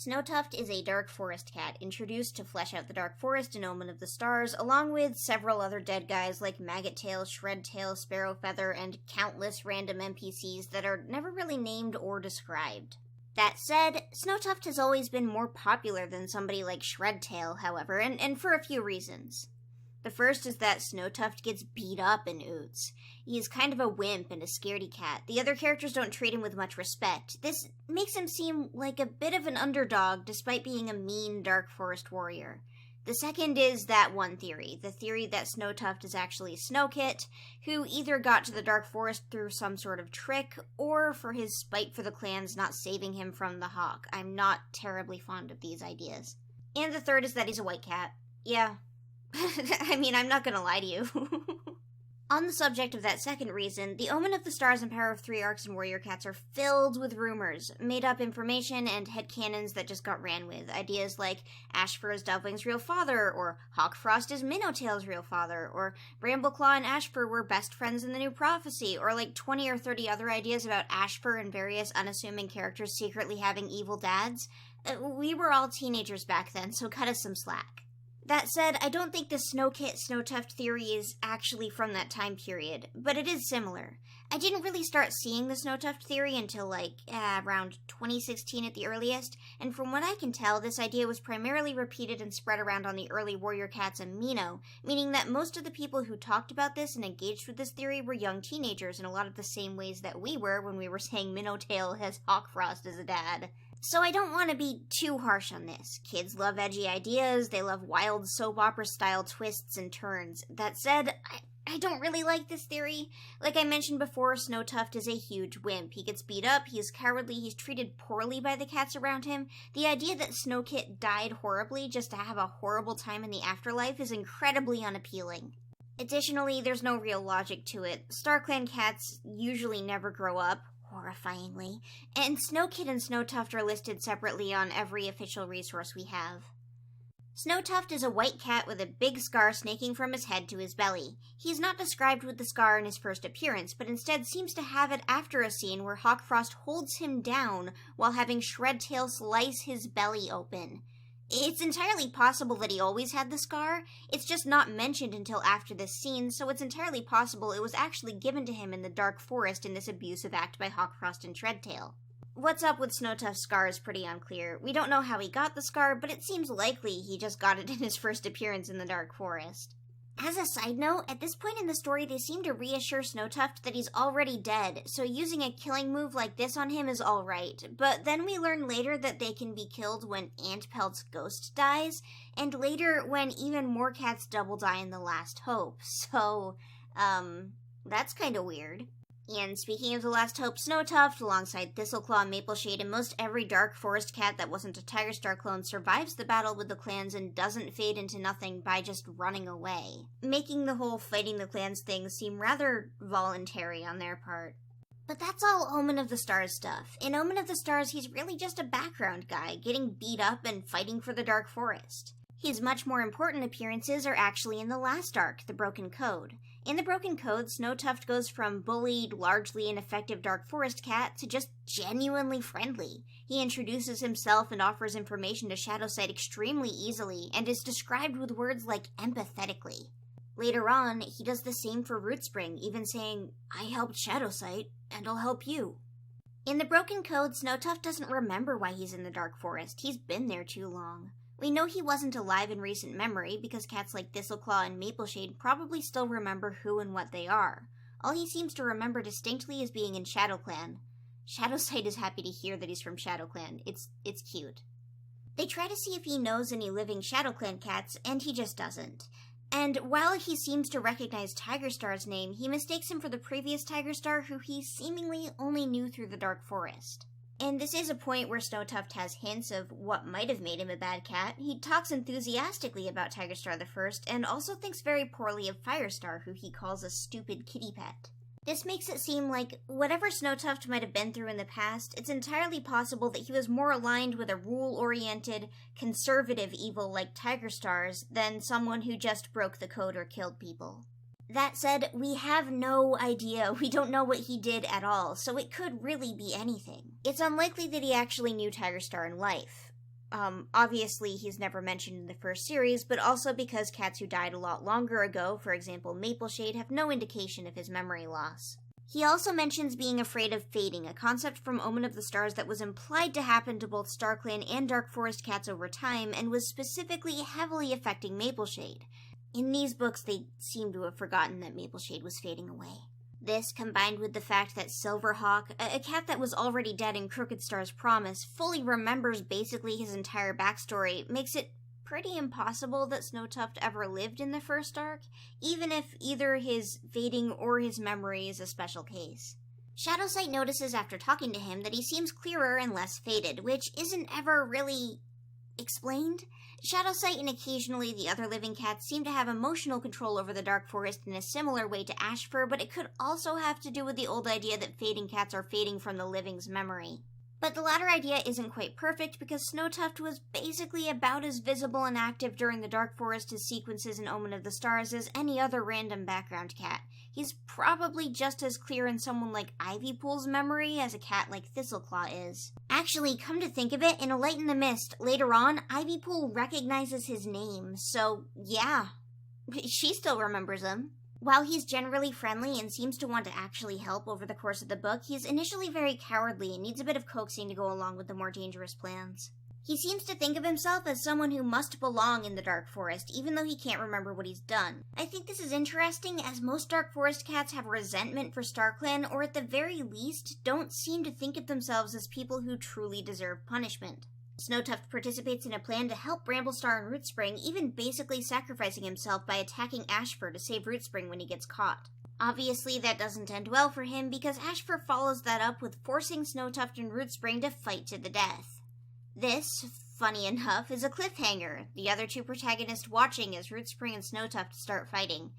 Snowtuft is a dark forest cat introduced to flesh out the dark forest in Omen of the Stars, along with several other dead guys like Maggottail, Shredtail, Sparrowfeather, and countless random NPCs that are never really named or described. That said, Snowtuft has always been more popular than somebody like Shredtail, however, and for a few reasons. The first is that Snowtuft gets beat up in Oots. He is kind of a wimp and a scaredy cat. The other characters don't treat him with much respect. This makes him seem like a bit of an underdog despite being a mean dark forest warrior. The second is that one theory, the theory that Snowtuft is actually Snowkit, who either got to the dark forest through some sort of trick, or for his spite for the clans not saving him from the hawk. I'm not terribly fond of these ideas. And the third is that he's a white cat. Yeah. I mean, I'm not gonna lie to you. On the subject of that second reason, the Omen of the Stars and Power of Three Arcs and Warrior Cats are filled with rumors, made-up information, and headcanons that just got ran with. Ideas like Ashfur is Dovewing's real father, or Hawkfrost is Minnowtail's real father, or Brambleclaw and Ashfur were best friends in the New Prophecy, or like 20 or 30 other ideas about Ashfur and various unassuming characters secretly having evil dads. We were all teenagers back then, so cut us some slack. That said, I don't think the Snowkit Snowtuft theory is actually from that time period, but it is similar. I didn't really start seeing the Snowtuft theory until around 2016 at the earliest, and from what I can tell, this idea was primarily repeated and spread around on the early Warrior Cats and Mino, meaning that most of the people who talked about this and engaged with this theory were young teenagers in a lot of the same ways that we were when we were saying Minnowtail has Hawkfrost as a dad. So I don't want to be too harsh on this. Kids love edgy ideas, they love wild soap opera style twists and turns. That said, I don't really like this theory. Like I mentioned before, Snowtuft is a huge wimp. He gets beat up, he's cowardly, he's treated poorly by the cats around him. The idea that Snowkit died horribly just to have a horrible time in the afterlife is incredibly unappealing. Additionally, there's no real logic to it. StarClan cats usually never grow up. Horrifyingly, and Snowkit and Snowtuft are listed separately on every official resource we have. Snowtuft is a white cat with a big scar snaking from his head to his belly. He is not described with the scar in his first appearance, but instead seems to have it after a scene where Hawkfrost holds him down while having Shredtail slice his belly open. It's entirely possible that he always had the scar, it's just not mentioned until after this scene, so it's entirely possible it was actually given to him in the Dark Forest in this abusive act by Hawkfrost and Shredtail. What's up with Snowtuft's scar is pretty unclear. We don't know how he got the scar, but it seems likely he just got it in his first appearance in the Dark Forest. As a side note, at this point in the story they seem to reassure Snowtuft that he's already dead, so using a killing move like this on him is alright. But then we learn later that they can be killed when Antpelt's ghost dies, and later when even more cats double die in The Last Hope. So, that's kinda weird. And speaking of The Last Hope, Snowtuft, alongside Thistleclaw and Mapleshade, and most every Dark Forest cat that wasn't a Tiger Star clone, survives the battle with the clans and doesn't fade into nothing by just running away, making the whole fighting the clans thing seem rather voluntary on their part. But that's all Omen of the Stars stuff. In Omen of the Stars, he's really just a background guy, getting beat up and fighting for the Dark Forest. His much more important appearances are actually in the last arc, The Broken Code. In The Broken Code, Snowtuft goes from bullied, largely ineffective Dark Forest cat to just genuinely friendly. He introduces himself and offers information to Shadowsight extremely easily, and is described with words like empathetically. Later on, he does the same for Rootspring, even saying, "I helped Shadowsight, and I'll help you." In The Broken Code, Snowtuft doesn't remember why he's in the Dark Forest. He's been there too long. We know he wasn't alive in recent memory because cats like Thistleclaw and Mapleshade probably still remember who and what they are. All he seems to remember distinctly is being in ShadowClan. Shadowsight is happy to hear that he's from ShadowClan. It's cute. They try to see if he knows any living ShadowClan cats, and he just doesn't. And while he seems to recognize Tiger Star's name, he mistakes him for the previous Tiger Star who he seemingly only knew through the Dark Forest. And this is a point where Snowtuft has hints of what might have made him a bad cat. He talks enthusiastically about Tiger Star the First, and also thinks very poorly of Firestar, who he calls a stupid kitty pet. This makes it seem like whatever Snowtuft might have been through in the past, it's entirely possible that he was more aligned with a rule-oriented, conservative evil like Tiger Star's than someone who just broke the code or killed people. That said, we have no idea. We don't know what he did at all, so it could really be anything. It's unlikely that he actually knew Tiger Star in life. Obviously, he's never mentioned in the first series, but also because cats who died a lot longer ago, for example Mapleshade, have no indication of his memory loss. He also mentions being afraid of fading, a concept from Omen of the Stars that was implied to happen to both StarClan and Dark Forest cats over time, and was specifically heavily affecting Mapleshade. In these books, they seem to have forgotten that Mapleshade was fading away. This, combined with the fact that Silverhawk, a cat that was already dead in Crooked Star's Promise, fully remembers basically his entire backstory, makes it pretty impossible that Snowtuft ever lived in the first arc, even if either his fading or his memory is a special case. Shadowsight notices after talking to him that he seems clearer and less faded, which isn't ever really explained. Shadowsight and occasionally the other living cats seem to have emotional control over the Dark Forest in a similar way to Ashfur, but it could also have to do with the old idea that fading cats are fading from the living's memory. But the latter idea isn't quite perfect because Snowtuft was basically about as visible and active during the Dark Forest's sequences in Omen of the Stars as any other random background cat. He's probably just as clear in someone like Ivypool's memory as a cat like Thistleclaw is. Actually, come to think of it, in A Light in the Mist, later on, Ivypool recognizes his name, so yeah, she still remembers him. While he's generally friendly and seems to want to actually help over the course of the book, he's initially very cowardly and needs a bit of coaxing to go along with the more dangerous plans. He seems to think of himself as someone who must belong in the Dark Forest, even though he can't remember what he's done. I think this is interesting, as most Dark Forest cats have resentment for StarClan, or at the very least, don't seem to think of themselves as people who truly deserve punishment. Snowtuft participates in a plan to help Bramblestar and Rootspring, even basically sacrificing himself by attacking Ashfur to save Rootspring when he gets caught. Obviously, that doesn't end well for him, because Ashfur follows that up with forcing Snowtuft and Rootspring to fight to the death. This, funny enough, is a cliffhanger, the other two protagonists watching as Rootspring and Snowtuft start fighting.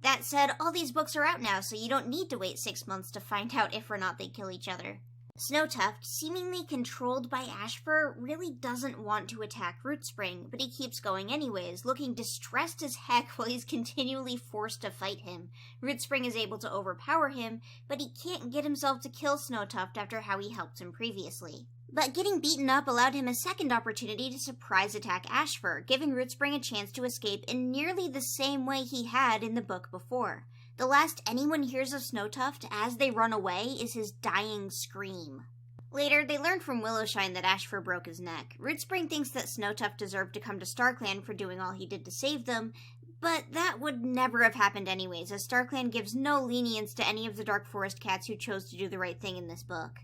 That said, all these books are out now, so you don't need to wait 6 months to find out if or not they kill each other. Snowtuft, seemingly controlled by Ashfur, really doesn't want to attack Rootspring, but he keeps going anyways, looking distressed as heck while he's continually forced to fight him. Rootspring is able to overpower him, but he can't get himself to kill Snowtuft after how he helped him previously. But getting beaten up allowed him a second opportunity to surprise attack Ashfur, giving Rootspring a chance to escape in nearly the same way he had in the book before. The last anyone hears of Snowtuft as they run away is his dying scream. Later, they learned from Willowshine that Ashfur broke his neck. Rootspring thinks that Snowtuft deserved to come to StarClan for doing all he did to save them, but that would never have happened anyways, as StarClan gives no lenience to any of the Dark Forest cats who chose to do the right thing in this book.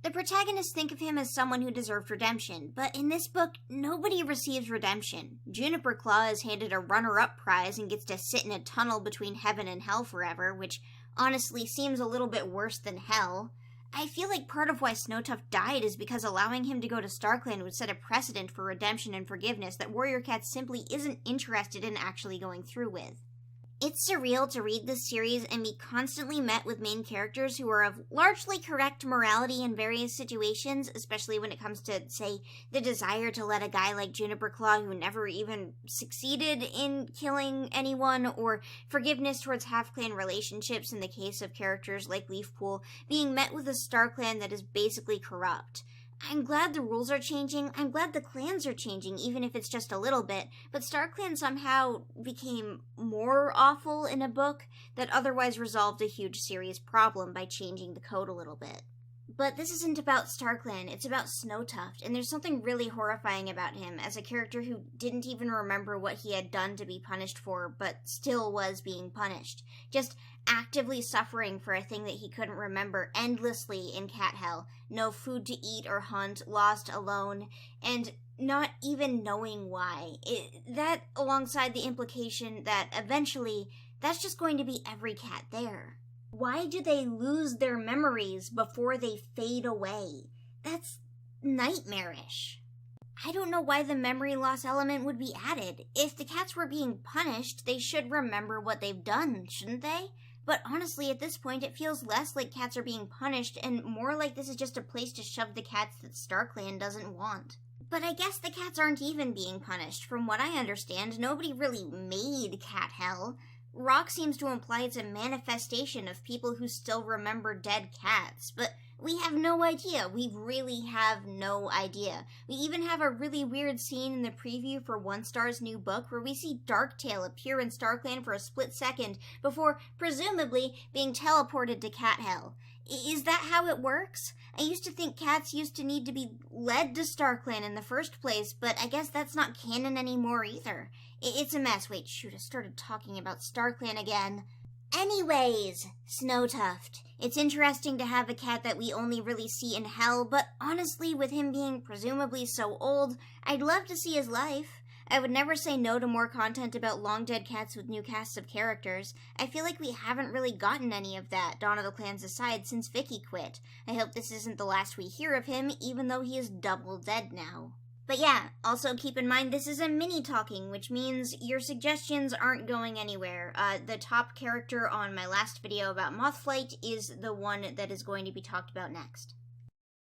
The protagonists think of him as someone who deserved redemption, but in this book, nobody receives redemption. Juniper Claw is handed a runner-up prize and gets to sit in a tunnel between heaven and hell forever, which honestly seems a little bit worse than hell. I feel like part of why Snowtuft died is because allowing him to go to StarClan would set a precedent for redemption and forgiveness that Warrior Cat simply isn't interested in actually going through with. It's surreal to read this series and be constantly met with main characters who are of largely correct morality in various situations, especially when it comes to, say, the desire to let a guy like Juniper Claw, who never even succeeded in killing anyone, or forgiveness towards half-clan relationships in the case of characters like Leafpool, being met with a StarClan that is basically corrupt. I'm glad the rules are changing, I'm glad the clans are changing, even if it's just a little bit, but StarClan somehow became more awful in a book that otherwise resolved a huge serious problem by changing the code a little bit. But this isn't about StarClan, it's about Snowtuft, and there's something really horrifying about him as a character who didn't even remember what he had done to be punished for, but still was being punished. Just actively suffering for a thing that he couldn't remember endlessly in cat hell. No food to eat or hunt, lost alone, and not even knowing why. That alongside the implication that eventually that's just going to be every cat there. Why do they lose their memories before they fade away? That's nightmarish. I don't know why the memory loss element would be added. If the cats were being punished, they should remember what they've done, shouldn't they? But honestly, at this point, it feels less like cats are being punished and more like this is just a place to shove the cats that StarClan doesn't want. But I guess the cats aren't even being punished. From what I understand, nobody really made cat hell. Rock seems to imply it's a manifestation of people who still remember dead cats, but We have no idea. We really have no idea. We even have a really weird scene in the preview for One Star's new book where we see Darktail appear in StarClan for a split second before, presumably, being teleported to Cat Hell. Is that how it works? I used to think cats used to need to be led to StarClan in the first place, but I guess that's not canon anymore either. It's a mess. Wait, shoot, I started talking about StarClan again. Anyways, Snowtuft. It's interesting to have a cat that we only really see in Hell, but honestly, with him being presumably so old, I'd love to see his life. I would never say no to more content about long-dead cats with new casts of characters. I feel like we haven't really gotten any of that, Dawn of the Clans aside, since Vicky quit. I hope this isn't the last we hear of him, even though he is double dead now. But yeah, also keep in mind this is a mini-talking, which means your suggestions aren't going anywhere. The top character on my last video about Mothflight is the one that is going to be talked about next.